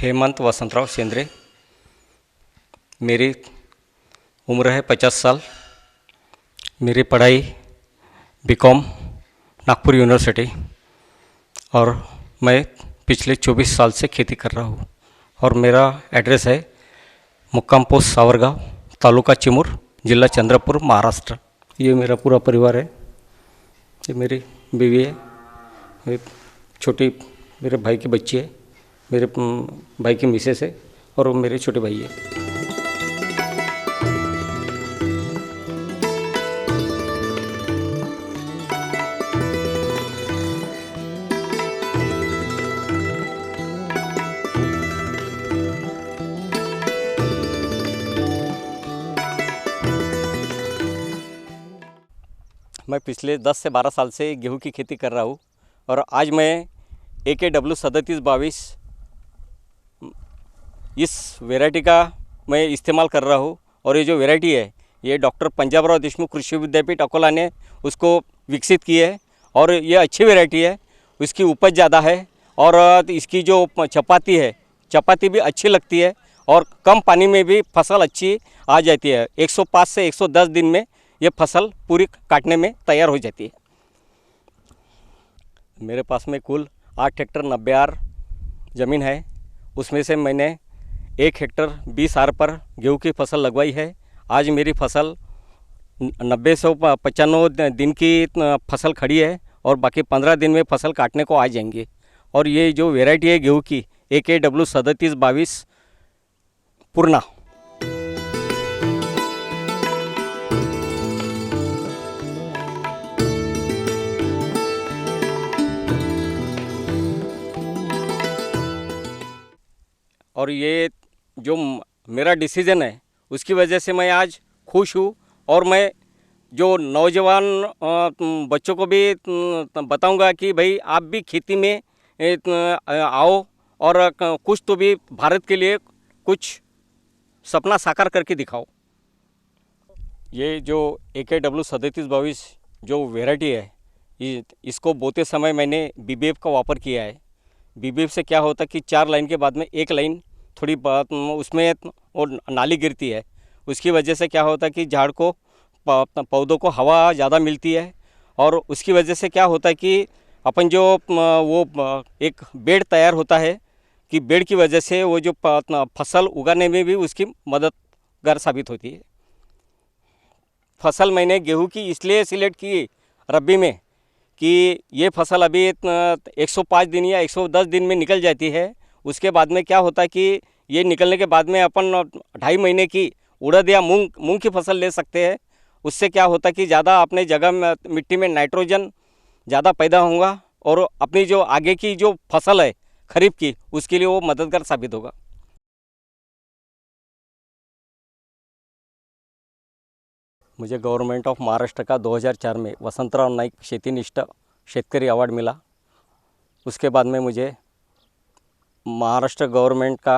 हेमंत वसंतराव शेंद्रे। मेरी उम्र है 50 साल। मेरी पढ़ाई बीकॉम नागपुर यूनिवर्सिटी, और मैं पिछले 24 साल से खेती कर रहा हूँ। और मेरा एड्रेस है मुक्काम पोस्ट सावरगांव, तालुका चिमूर, जिला चंद्रपुर, महाराष्ट्र। ये मेरा पूरा परिवार है। ये मेरी बीवी है, मेरी छोटी मेरे भाई की बच्ची है, मेरे भाई की मिसेस है, और वो मेरे छोटे भाई है। मैं पिछले 10 से 12 साल से गेहूं की खेती कर रहा हूं, और आज मैं AKW 3722 इस वैरायटी का मैं इस्तेमाल कर रहा हूं। और ये जो वैरायटी है, ये डॉक्टर पंजाबराव देशमुख कृषि विद्यापीठ अकोला ने उसको विकसित की है, और ये अच्छी वैरायटी है। इसकी उपज ज़्यादा है, और इसकी जो चपाती है, चपाती भी अच्छी लगती है, और कम पानी में भी फसल अच्छी आ जाती है। 105 से 110 दिन में ये फसल पूरी काटने में तैयार हो जाती है। मेरे पास में कुल 8 हेक्टर 90 आर ज़मीन है। उसमें से मैंने 1 हेक्टर 20 आर पर गेहूं की फसल लगवाई है। आज मेरी फसल 90 से 95 दिन की फसल खड़ी है, और बाकी 15 दिन में फसल काटने को आ जाएंगे। और ये जो वैरायटी है गेहूं की, AKW 3722 पूर्णा। और ये जो मेरा डिसीज़न है, उसकी वजह से मैं आज खुश हूँ। और मैं जो नौजवान बच्चों को भी बताऊंगा कि भाई आप भी खेती में आओ, और कुछ तो भी भारत के लिए कुछ सपना साकार करके दिखाओ। ये जो AKW 3722 जो वैरायटी है, इसको बोते समय मैंने BBF का वापर किया है। BBF से क्या होता है कि 4 लाइन के बाद में 1 लाइन थोड़ी बात उसमें और नाली गिरती है। उसकी वजह से क्या होता है कि झाड़ को, पौधों को हवा ज़्यादा मिलती है, और उसकी वजह से क्या होता है कि अपन जो वो एक बेड तैयार होता है, कि बेड की वजह से वो जो फसल उगाने में भी उसकी मददगार साबित होती है। फसल मैंने गेहूं की इसलिए सिलेक्ट की रबी में कि ये फसल अभी 105 दिन या 110 दिन में निकल जाती है। उसके बाद में क्या होता है कि ये निकलने के बाद में अपन 2.5 महीने की उड़द या मूंग की फसल ले सकते हैं। उससे क्या होता है कि ज़्यादा अपने जगह में मिट्टी में नाइट्रोजन ज़्यादा पैदा होगा, और अपनी जो आगे की जो फसल है खरीफ की, उसके लिए वो मददगार साबित होगा। मुझे गवर्नमेंट ऑफ महाराष्ट्र का 2004 में वसंतराव नाईक शेतीनिष्ठ शेतकरी अवार्ड मिला। उसके बाद में मुझे महाराष्ट्र गवर्नमेंट का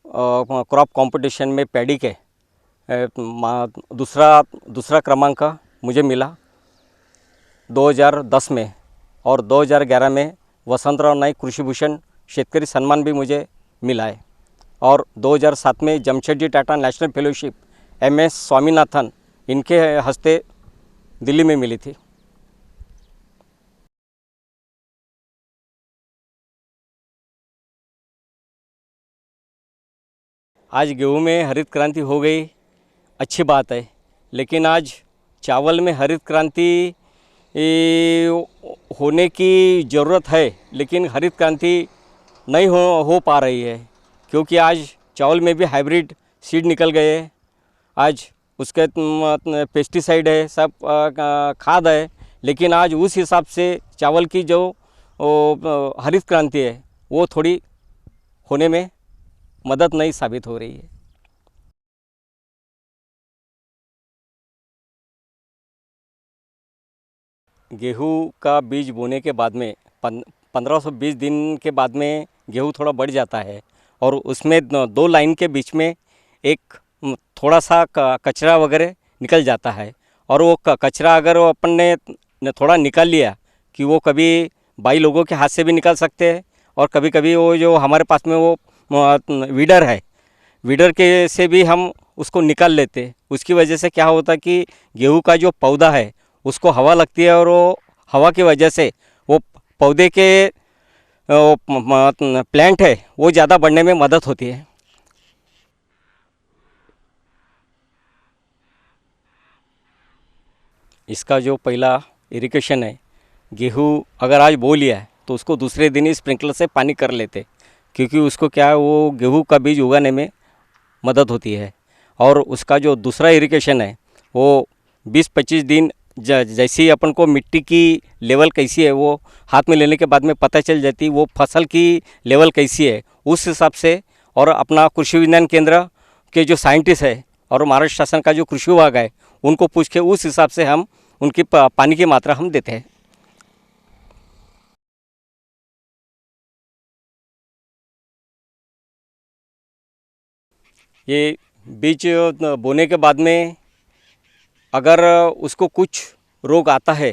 क्रॉप कंपटीशन में पैडी के दूसरा क्रमांक मुझे मिला 2010 में। और 2011 में वसंतराव नाईक कृषि भूषण शेतकरी सम्मान भी मुझे मिला है। और 2007 में Jamsetji Tata national fellowship MS Swaminathan, इनके हस्ते दिल्ली में मिली थी। आज गेहूं में हरित क्रांति हो गई, अच्छी बात है। लेकिन आज चावल में हरित क्रांति होने की ज़रूरत है, लेकिन हरित क्रांति नहीं हो पा रही है, क्योंकि आज चावल में भी हाइब्रिड सीड निकल गए हैं। आज उसके पेस्टिसाइड है, सब खाद है, लेकिन आज उस हिसाब से चावल की जो हरित क्रांति है, वो थोड़ी होने में मदद नहीं साबित हो रही है। गेहूं का बीज बोने के बाद में 1520 दिन के बाद में गेहूं थोड़ा बढ़ जाता है, और उसमें 2 लाइन के बीच में एक थोड़ा सा कचरा वगैरह निकल जाता है। और वो कचरा अगर अपन ने थोड़ा निकाल लिया, कि वो कभी 22 लोगों के हाथ से भी निकल सकते हैं, और कभी कभी वो जो हमारे पास में वो वीडर है, वीडर के से भी हम उसको निकाल लेते। उसकी वजह से क्या होता कि गेहूं का जो पौधा है उसको हवा लगती है और वो हवा की वजह से वो पौधे के प्लांट है वो ज़्यादा बढ़ने में मदद होती है। इसका जो पहला इरिगेशन है, गेहूँ अगर आज बो लिया है तो उसको दूसरे दिन ही स्प्रिंकलर से पानी कर लेते, क्योंकि उसको क्या है वो गेहूँ का बीज उगाने में मदद होती है। और उसका जो दूसरा इरिगेशन है वो 20-25 दिन जैसे ही अपन को मिट्टी की लेवल कैसी है वो हाथ में लेने के बाद में पता चल जाती, वो फसल की लेवल कैसी है उस हिसाब से। और अपना कृषि विज्ञान केंद्र के जो साइंटिस्ट है और महाराष्ट्र शासन का जो कृषि विभाग है उनको पूछ के उस हिसाब से हम उनकी पानी की मात्रा हम देते हैं। ये बीज बोने के बाद में अगर उसको कुछ रोग आता है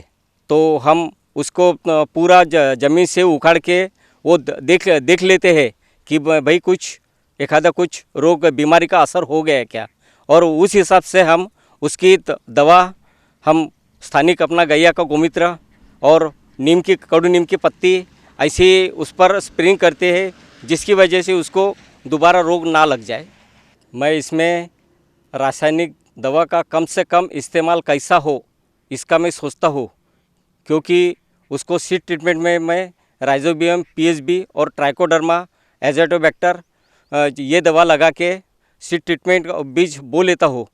तो हम उसको पूरा ज़मीन से उखाड़ के वो देख लेते हैं कि भाई कुछ एक आधा कुछ रोग बीमारी का असर हो गया है क्या, और उस हिसाब से हम उसकी दवा हम स्थानिक अपना गैया का गोमूत्र और नीम की कड़ू नीम की पत्ती ऐसे उस पर स्प्रिंग करते हैं, जिसकी वजह से उसको दोबारा रोग ना लग जाए। मैं इसमें रासायनिक दवा का कम से कम इस्तेमाल कैसा हो इसका मैं सोचता हूँ, क्योंकि उसको सीड ट्रीटमेंट में मैं राइजोबियम पीएचबी और ट्राइकोडर्मा एज़ोटोबैक्टर ये दवा लगा के सीड ट्रीटमेंट बीज बो लेता हूँ।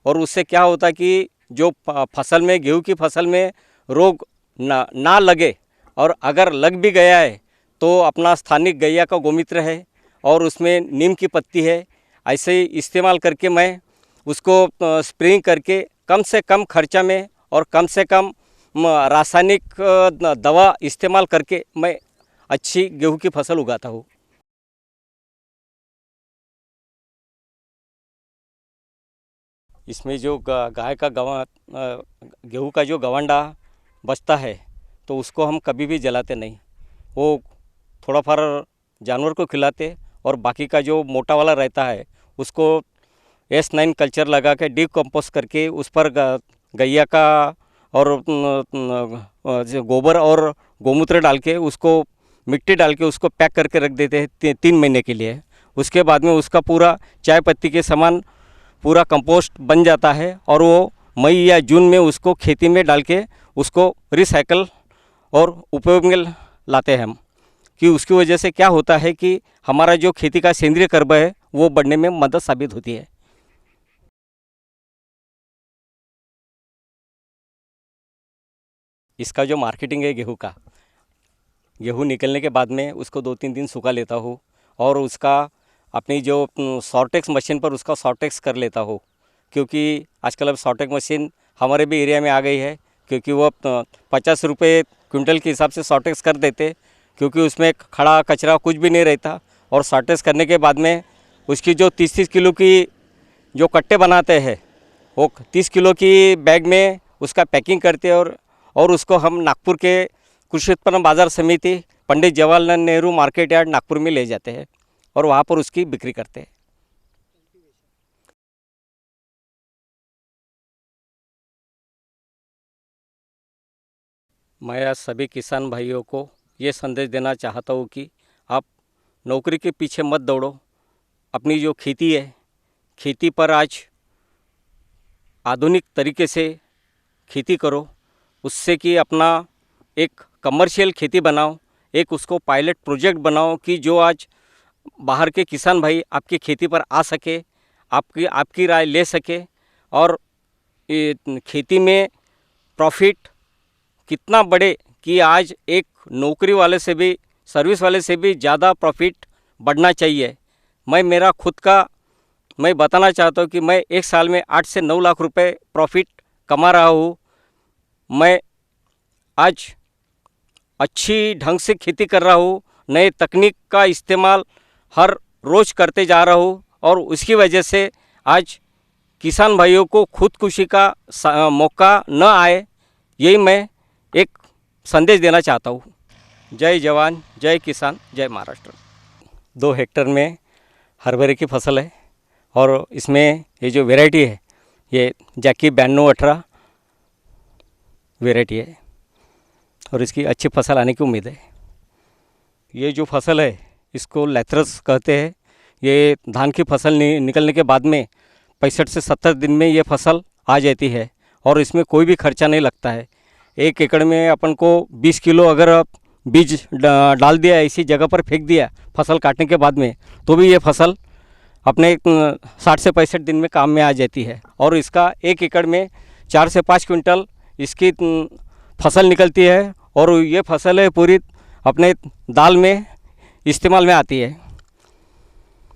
और उससे क्या होता है कि जो फसल में गेहूँ की फसल में रोग ना लगे, और अगर लग भी गया है तो अपना स्थानिक गैया का गोमूत्र है और उसमें नीम की पत्ती है, ऐसे ही इस्तेमाल करके मैं उसको स्प्रेइंग करके कम से कम खर्चा में और कम से कम रासायनिक दवा इस्तेमाल करके मैं अच्छी गेहूं की फसल उगाता हूँ। इसमें जो गाय का गेहूं का जो गवांडा बचता है तो उसको हम कभी भी जलाते नहीं, वो थोड़ा फार जानवर को खिलाते, और बाकी का जो मोटा वाला रहता है उसको S9 कल्चर लगा के डिकम्पोस्ट करके उस पर गैया का और जो गोबर और गोमूत्र डाल के उसको मिट्टी डाल के उसको पैक करके रख देते हैं 3 महीने के लिए। उसके बाद में उसका पूरा चाय पत्ती के समान पूरा कंपोस्ट बन जाता है, और वो मई या जून में उसको खेती में डाल के उसको रिसाइकल और उपयोग में लाते हैं हम, कि उसकी वजह से क्या होता है कि हमारा जो खेती का सेंद्रीय कर्ब है वो बढ़ने में मदद साबित होती है। इसका जो मार्केटिंग है गेहूँ निकलने के बाद में उसको 2-3 दिन सुखा लेता हूँ, और उसका अपनी जो सॉर्टेक्स मशीन पर उसका सॉर्टेक्स कर लेता हूँ, क्योंकि आजकल अब सॉर्टेक्स मशीन हमारे भी एरिया में आ गई है, क्योंकि वो 50 रुपये क्विंटल के हिसाब से सॉर्टेक्स कर देते, क्योंकि उसमें खड़ा कचरा कुछ भी नहीं रहता। और सॉर्टेक्स करने के बाद में उसकी जो 30-30 किलो की जो कट्टे बनाते हैं वो 30 किलो की बैग में उसका पैकिंग करते हैं, और उसको हम नागपुर के कृषि उत्पन्न बाजार समिति पंडित जवाहरलाल नेहरू मार्केट यार्ड नागपुर में ले जाते हैं और वहाँ पर उसकी बिक्री करते हैं। मैं आज सभी किसान भाइयों को ये संदेश देना चाहता हूँ कि आप नौकरी के पीछे मत दौड़ो, अपनी जो खेती है खेती पर आज आधुनिक तरीके से खेती करो, उससे कि अपना एक कमर्शियल खेती बनाओ, एक उसको पायलट प्रोजेक्ट बनाओ कि जो आज बाहर के किसान भाई आपकी खेती पर आ सके, आपकी राय ले सके, और ये खेती में प्रॉफिट कितना बढ़े कि आज एक नौकरी वाले से भी सर्विस वाले से भी ज़्यादा प्रॉफिट बढ़ना चाहिए। मेरा खुद का मैं बताना चाहता हूँ कि मैं एक साल में 8 से 9 लाख रुपए प्रॉफिट कमा रहा हूँ। मैं आज अच्छी ढंग से खेती कर रहा हूँ, नए तकनीक का इस्तेमाल हर रोज़ करते जा रहा हूँ, और उसकी वजह से आज किसान भाइयों को खुदकुशी का मौका न आए, यही मैं एक संदेश देना चाहता हूँ। जय जवान, जय किसान, जय महाराष्ट्र। 2 हेक्टर में हरभरे की फसल है और इसमें ये जो वैरायटी है ये जैकी 9218 वैरायटी है और इसकी अच्छी फसल आने की उम्मीद है। ये जो फसल है इसको लैथरस कहते हैं। ये धान की फसल निकलने के बाद में 65 से 70 दिन में ये फसल आ जाती है और इसमें कोई भी खर्चा नहीं लगता है। 1 एकड़ में अपन को 20 किलो अगर बीज डाल दिया, इसी जगह पर फेंक दिया फसल काटने के बाद में, तो भी ये फसल अपने 60 से 65 दिन में काम में आ जाती है और इसका 1 एकड़ में 4 से 5 क्विंटल इसकी फसल निकलती है और ये फसल है पूरी अपने दाल में इस्तेमाल में आती है।